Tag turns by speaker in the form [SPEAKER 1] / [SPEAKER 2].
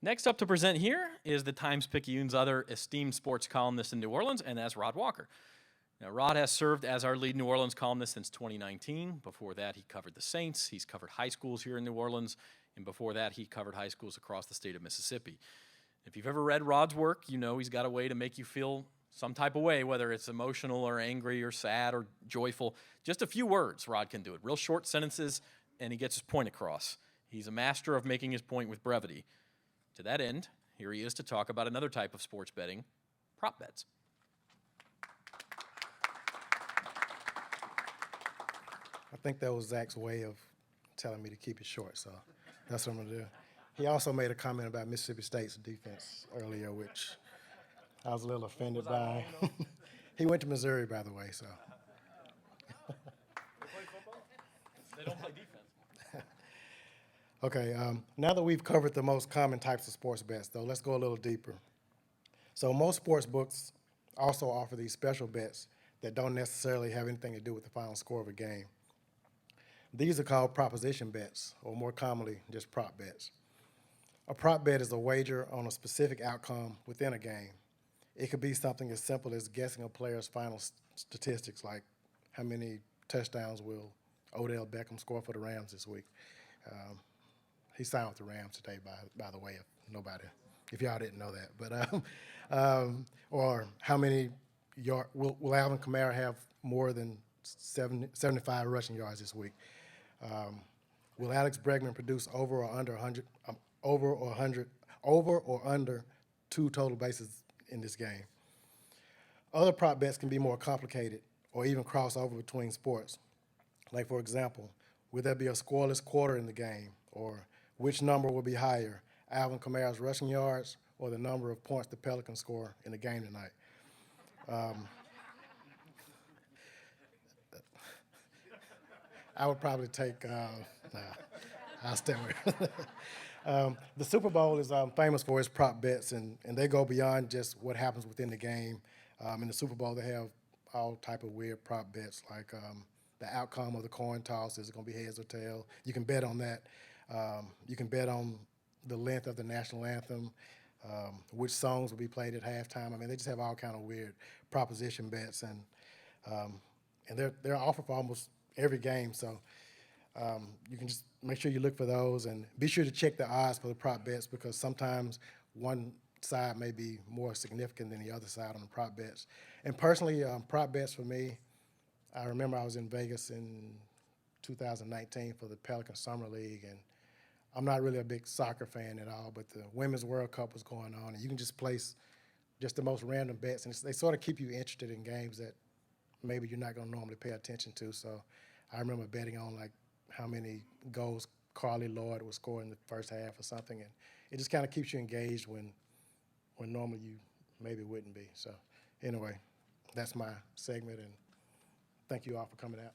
[SPEAKER 1] Next up to present here is the Times-Picayune's other esteemed sports columnist in New Orleans, and that's Rod Walker. Now, Rod has served as our lead New Orleans columnist since 2019. Before that, he covered the Saints. He's covered high schools here in New Orleans. And before that, he covered high schools across the state of Mississippi. If you've ever read Rod's work, you know he's got a way to make you feel some type of way, whether it's emotional or angry or sad or joyful. Just a few words, Rod can do it. Real short sentences, and he gets his point across. He's a master of making his point with brevity. To that end, here he is to talk about another type of sports betting, prop bets.
[SPEAKER 2] I think that was Zach's way of telling me to keep it short, so that's what I'm going to do. He also made a comment about Mississippi State's defense earlier, which I was a little offended by. He went to Missouri, by the way, so.
[SPEAKER 1] They play football? They don't play defense.
[SPEAKER 2] Okay, now that we've covered the most common types of sports bets, though, let's go a little deeper. So most sports books also offer these special bets that don't necessarily have anything to do with the final score of a game. These are called proposition bets, or more commonly, just prop bets. A prop bet is a wager on a specific outcome within a game. It could be something as simple as guessing a player's final statistics, like how many touchdowns will Odell Beckham score for the Rams this week. He signed with the Rams today, by the way, if y'all didn't know that. But or how many will Alvin Kamara have more than 75 rushing yards this week? Will Alex Bregman produce over or under 2 total bases in this game? Other prop bets can be more complicated or even cross over between sports. Like, for example, will there be a scoreless quarter in the game? Or which number will be higher, Alvin Kamara's rushing yards or the number of points the Pelicans score in the game tonight? I would probably take, I'll stay away. The Super Bowl is famous for its prop bets, and they go beyond just what happens within the game. In the Super Bowl, they have all type of weird prop bets, like the outcome of the coin toss. Is it going to be heads or tails? You can bet on that. You can bet on the length of the national anthem, which songs will be played at halftime. I mean, they just have all kind of weird proposition bets, and they're offered for almost every game. So you can just make sure you look for those, and be sure to check the odds for the prop bets, because sometimes one side may be more significant than the other side on the prop bets. And personally, prop bets for me, I remember I was in Vegas in 2019 for the Pelican Summer League, and I'm not really a big soccer fan at all, but the Women's World Cup was going on, and you can just place just the most random bets, and they sort of keep you interested in games that maybe you're not going to normally pay attention to. So I remember betting on like how many goals Carly Lloyd would score in the first half or something, and it just kind of keeps you engaged when normally you maybe wouldn't be. So anyway, that's my segment, and thank you all for coming out.